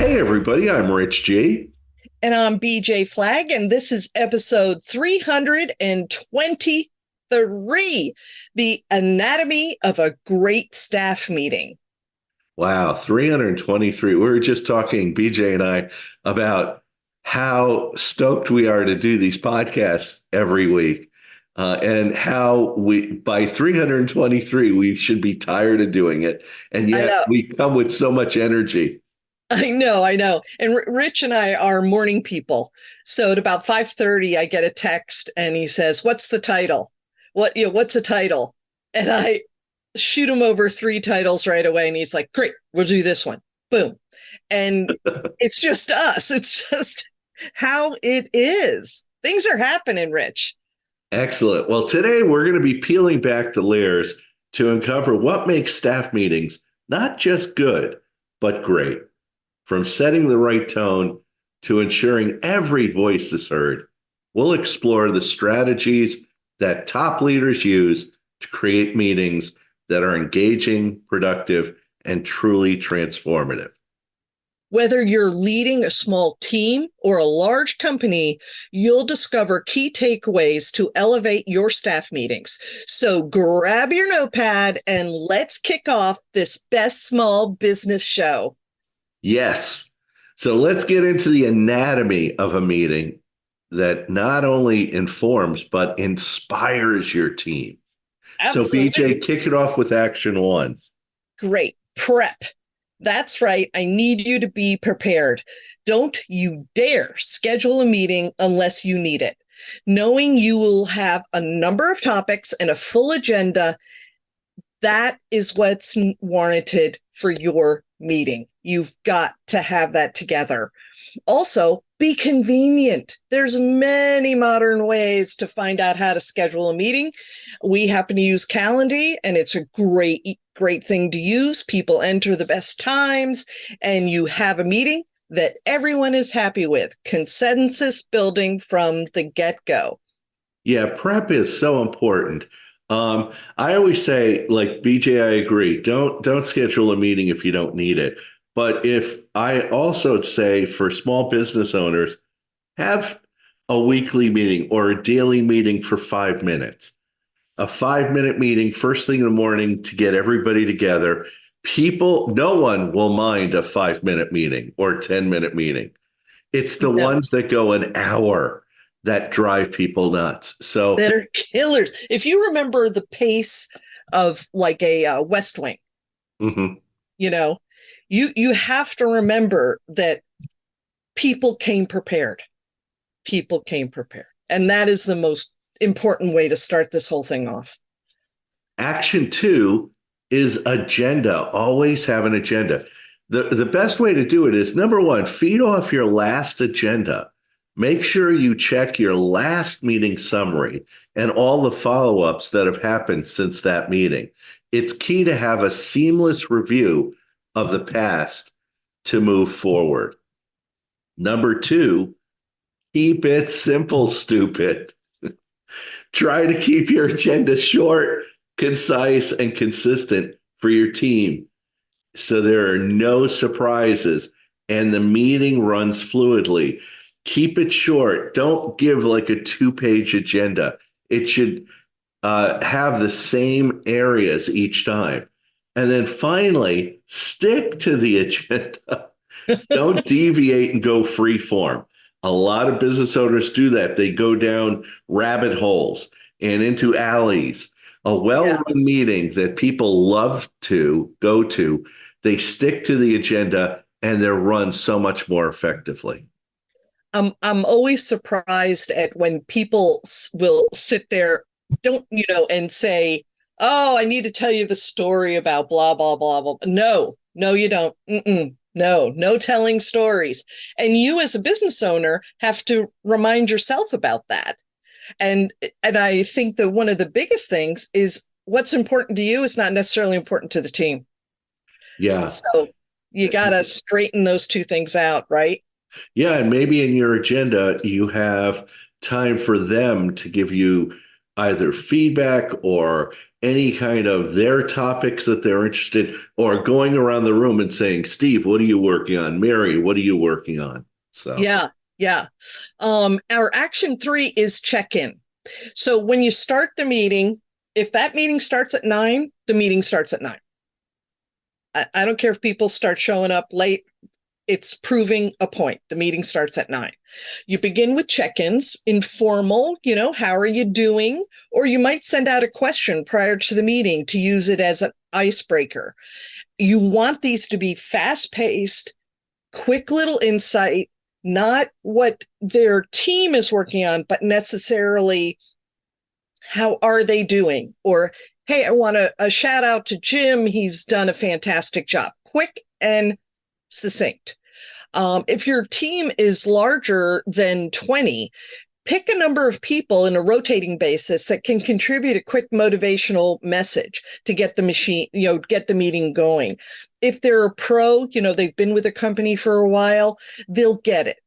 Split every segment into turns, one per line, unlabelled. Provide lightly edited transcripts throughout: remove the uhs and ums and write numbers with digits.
Hey, everybody, I'm Rich G.
And I'm BJ Flagg, and this is episode 323, The Anatomy of a Great Staff Meeting.
Wow, 323. We were just talking, BJ and I, about how stoked we are to do these podcasts every week, and how by 323, we should be tired of doing it. And
I
yet
know.
we come with so much energy.
I know. And Rich and I are morning people. So at about 5:30, I get a text and he says, "What's the title? What's a title?" And I shoot him over three titles right away. And he's like, "Great, we'll do this one." Boom. And it's just us. It's just how it is. Things are happening, Rich.
Excellent. Well, today we're going to be peeling back the layers to uncover what makes staff meetings not just good, but great. From setting the right tone to ensuring every voice is heard, we'll explore the strategies that top leaders use to create meetings that are engaging, productive, and truly transformative.
Whether you're leading a small team or a large company, you'll discover key takeaways to elevate your staff meetings. So grab your notepad and let's kick off this best small business show.
Yes. So let's get into the anatomy of a meeting that not only informs, but inspires your team. So,
Absolutely.
BJ, kick it off with action one.
Great. Prep. That's right. I need you to be prepared. Don't you dare schedule a meeting unless you need it. Knowing you will have a number of topics and a full agenda, that is what's warranted for your meeting. You've got to have that together. Also, be convenient. There's many modern ways to find out how to schedule a meeting. We happen to use Calendly, and it's a great thing to use. People enter the best times, and you have a meeting that everyone is happy with. Consensus building from the get-go.
Yeah, prep is so important. I always say, like BJ, I agree. Don't schedule a meeting if you don't need it. But if I also say for small business owners, have a weekly meeting or a daily meeting for 5 minutes. A 5 minute meeting first thing in the morning to get everybody together. No one will mind a 5 minute meeting or 10 minute meeting. It's the
No,
ones that go an hour that drive people nuts. So,
that are killers. If you remember the pace of like a West Wing,
mhm.
you know, you have to remember that people came prepared. People came prepared. And that is the most important way to start this whole thing off.
Action two is agenda. Always have an agenda. The best way to do it is number one, feed off your last agenda. Make sure you check your last meeting summary and all the follow ups that have happened since that meeting. It's key to have a seamless review of the past to move forward. Number two, keep it simple, stupid. Try to keep your agenda short, concise, and consistent for your team so there are no surprises and the meeting runs fluidly. Keep it short. Don't give like a 2 page agenda. It should have the same areas each time. And then finally, stick to the agenda. Don't deviate and go free form. A lot of business owners do that. They go down rabbit holes and into alleys. A well
Yeah.
run meeting that people love to go to, they stick to the agenda and they're run so much more effectively.
I'm always surprised at when people will sit there, don't, and say, "Oh, I need to tell you the story about blah, blah, blah, blah." No, you don't. No telling stories. And you as a business owner have to remind yourself about that. And I think that one of the biggest things is what's important to you is not necessarily important to the team.
Yeah.
So you got to straighten those two things out, right?
Yeah. And maybe in your agenda, you have time for them to give you either feedback or any kind of their topics that they're interested, or going around the room and saying, Steve, what are you working on? Mary, what are you working on? So,
Yeah, yeah. Our action 3 is check in. So when you start the meeting, if that meeting starts at 9, the meeting starts at 9. I don't care if people start showing up late. It's proving a point. The meeting starts at 9. You begin with check-ins, informal, how are you doing? Or you might send out a question prior to the meeting to use it as an icebreaker. You want these to be fast-paced, quick little insight, not what their team is working on, but necessarily how are they doing? Or, hey, I want a shout out to Jim. He's done a fantastic job. Quick and succinct. If your team is larger than 20, pick a number of people in a rotating basis that can contribute a quick motivational message to get get the meeting going. If they're a pro, they've been with a company for a while, they'll get it.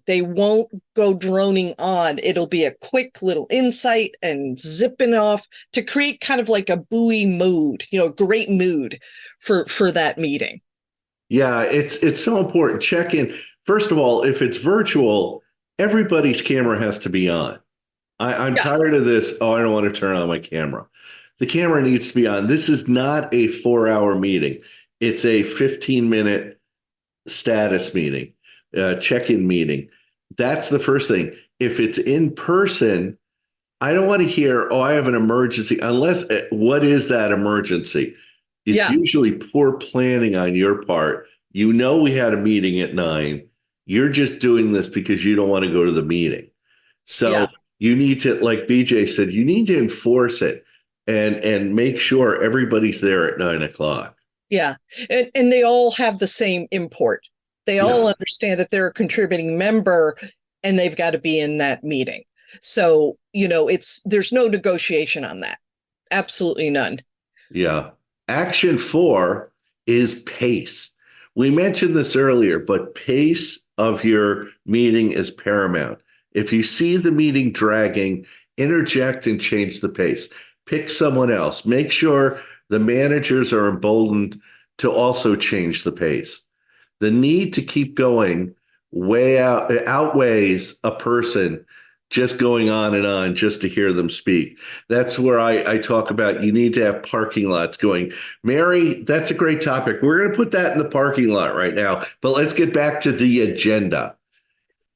They won't go droning on. It'll be a quick little insight and zipping off to create kind of like a buoy mood, great mood for that meeting.
yeah, it's so important. Check in. First of all, if it's virtual, everybody's camera has to be on. I'm
Yeah.
tired of this. Oh, I don't want to turn on my camera. The camera needs to be on. This is not a 4-hour meeting. It's a 15-minute status meeting, check-in meeting. That's the first thing. If it's in person, I don't want to hear, oh, I have an emergency, unless what is that emergency? It's
Yeah.
usually poor planning on your part. We had a meeting at 9. You're just doing this because you don't want to go to the meeting. So
Yeah.
you need to, like BJ said, you need to enforce it and make sure everybody's there at 9 o'clock.
Yeah. And they all have the same import. They all
Yeah,
understand that they're a contributing member and they've got to be in that meeting. So, there's no negotiation on that. Absolutely none.
yeah. Action 4 is pace. We mentioned this earlier, but pace of your meeting is paramount. If you see the meeting dragging, interject and change the pace. Pick someone else. Make sure the managers are emboldened to also change the pace. The need to keep going way out outweighs a person just going on just to hear them speak. That's where I talk about you need to have parking lots going. Mary, that's a great topic. We're going to put that in the parking lot right now, but let's get back to the agenda.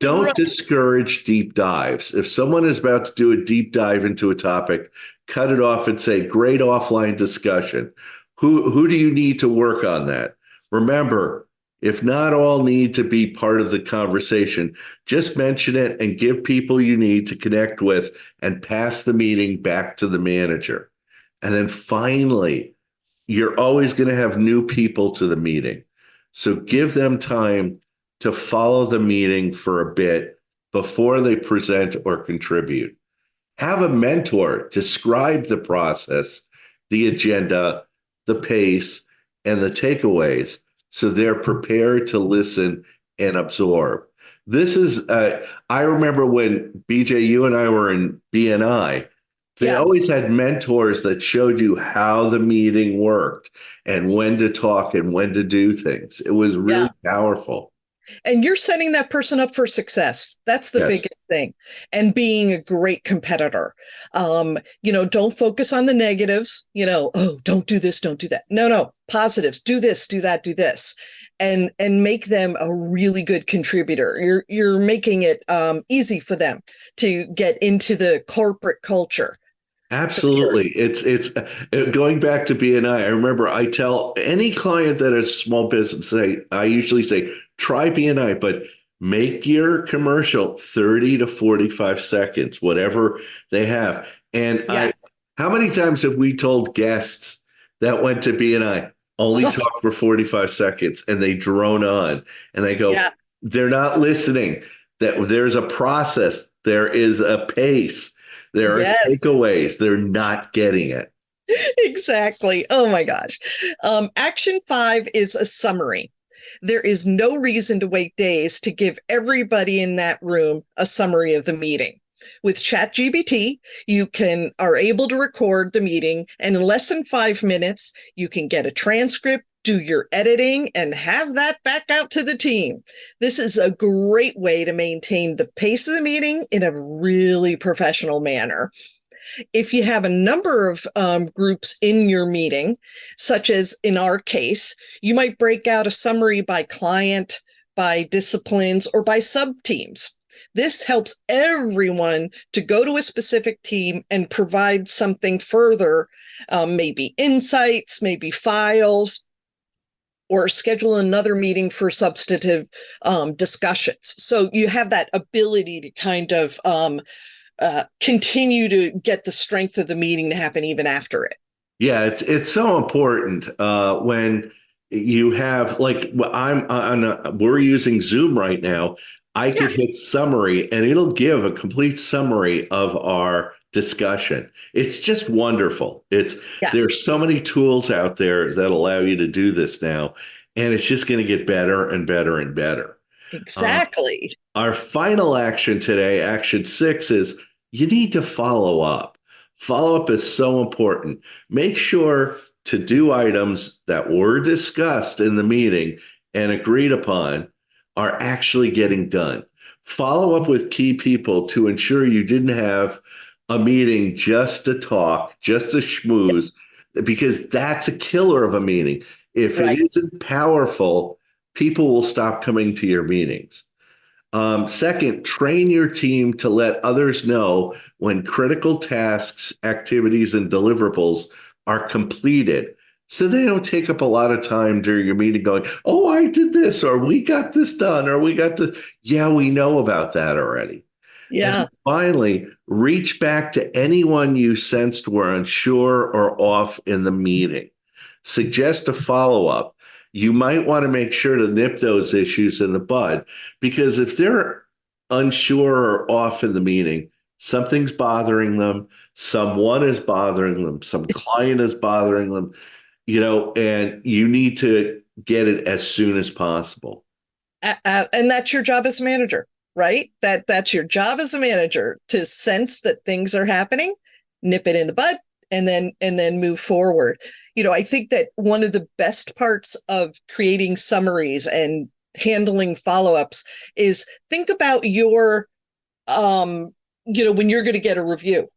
Don't
Right.
discourage deep dives. If someone is about to do a deep dive into a topic, cut it off and say, great offline discussion. Who do you need to work on that? Remember, if not all need to be part of the conversation, just mention it and give people you need to connect with and pass the meeting back to the manager. And then finally, you're always going to have new people to the meeting. So give them time to follow the meeting for a bit before they present or contribute. Have a mentor describe the process, the agenda, the pace, and the takeaways so they're prepared to listen and absorb. This is, I remember when BJ, you and I were in BNI, they
Yeah.
always had mentors that showed you how the meeting worked and when to talk and when to do things. It was
Yeah.
really powerful.
And you're setting that person up for success. That's the
Yes,
biggest thing. And being a great competitor. Don't focus on the negatives, oh, don't do this, don't do that. No, positives, do this, do that, do this. And make them a really good contributor. You're making it easy for them to get into the corporate culture. For sure.
absolutely. It's going back to BNI. I remember I tell any client that is small business, I usually say, try BNI, but make your commercial 30 to 45 seconds, whatever they have. And
Yeah.
how many times have we told guests that went to BNI, only talk for 45 seconds and they drone on? And I go,
Yeah.
they're not listening. That there's a process, there is a pace, there are
Yes.
takeaways. They're not getting it.
Exactly. Oh my gosh. Action 5 is a summary. There is no reason to wait days to give everybody in that room a summary of the meeting. With ChatGPT, you are able to record the meeting, and in less than 5 minutes, you can get a transcript, do your editing, and have that back out to the team. This is a great way to maintain the pace of the meeting in a really professional manner. If you have a number of groups in your meeting, such as in our case, you might break out a summary by client, by disciplines, or by sub-teams. This helps everyone to go to a specific team and provide something further, maybe insights, maybe files, or schedule another meeting for substantive discussions. So you have that ability to kind of continue to get the strength of the meeting to happen even after it.
Yeah, it's so important when you have, like, we're using Zoom right now. I could hit summary and it'll give a complete summary of our discussion. It's just wonderful. There's so many tools out there that allow you to do this now, and it's just going to get better and better and better.
Exactly.
Our final action today, action 6, is you need to follow up. Follow up is so important. Make sure to do items that were discussed in the meeting and agreed upon are actually getting done. Follow up with key people to ensure you didn't have a meeting just to talk, just to schmooze, because that's a killer of a meeting. If it isn't powerful, people will stop coming to your meetings. Second, train your team to let others know when critical tasks, activities, and deliverables are completed, so they don't take up a lot of time during your meeting going, oh, I did this, or we got this done, or we got the, yeah, we know about that already.
Yeah.
And finally, reach back to anyone you sensed were unsure or off in the meeting. Suggest a follow-up. You might want to make sure to nip those issues in the bud, because if they're unsure or off in the meeting, something's bothering them, someone is bothering them, some client is bothering them, and you need to get it as soon as possible.
And that's your job as a manager, right? That's your job as a manager, to sense that things are happening, nip it in the bud, and then move forward. I think that one of the best parts of creating summaries and handling follow-ups is think about your, when you're going to get a review.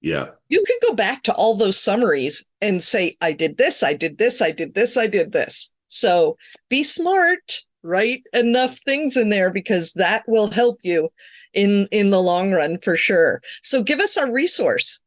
Yeah.
You can go back to all those summaries and say, I did this, I did this, I did this, I did this. So be smart, write enough things in there, because that will help you in the long run for sure. So give us our resource.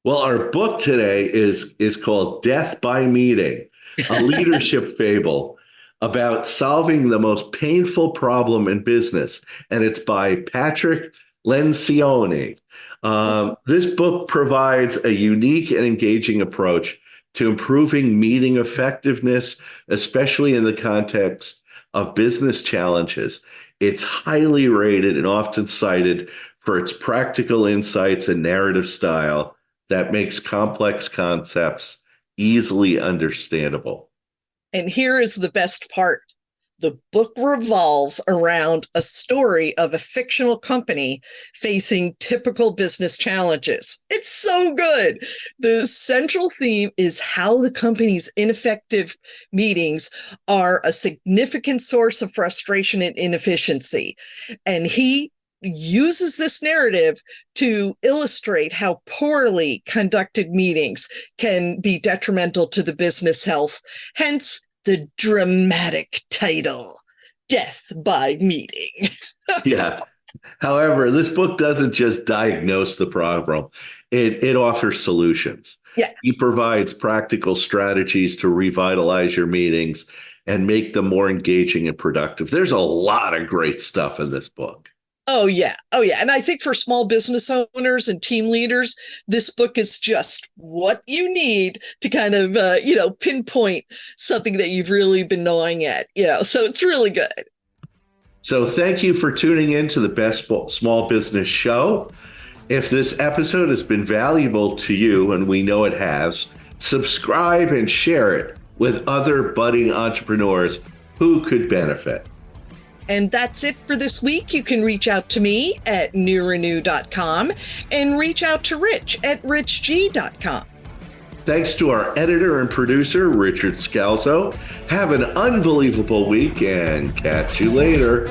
Well, our book today is called Death by Meeting, a leadership fable about solving the most painful problem in business. And it's by Patrick Lencioni. This book provides a unique and engaging approach to improving meeting effectiveness, especially in the context of business challenges. It's highly rated and often cited for its practical insights and narrative style that makes complex concepts easily understandable.
And here is the best part. The book revolves around a story of a fictional company facing typical business challenges. It's so good. The central theme is how the company's ineffective meetings are a significant source of frustration and inefficiency. And he uses this narrative to illustrate how poorly conducted meetings can be detrimental to the business health. Hence the dramatic title, Death by Meeting.
Yeah. However, this book doesn't just diagnose the problem. It offers solutions.
Yeah.
He provides practical strategies to revitalize your meetings and make them more engaging and productive. There's a lot of great stuff in this book.
Oh, yeah. Oh, yeah. And I think for small business owners and team leaders, this book is just what you need to kind of, pinpoint something that you've really been gnawing at, so it's really good.
So thank you for tuning in to the Best Small Business Show. If this episode has been valuable to you, and we know it has, subscribe and share it with other budding entrepreneurs who could benefit.
And that's it for this week. You can reach out to me at newrenew.com and reach out to Rich at richg.com.
Thanks to our editor and producer, Richard Scalzo. Have an unbelievable week and catch you later.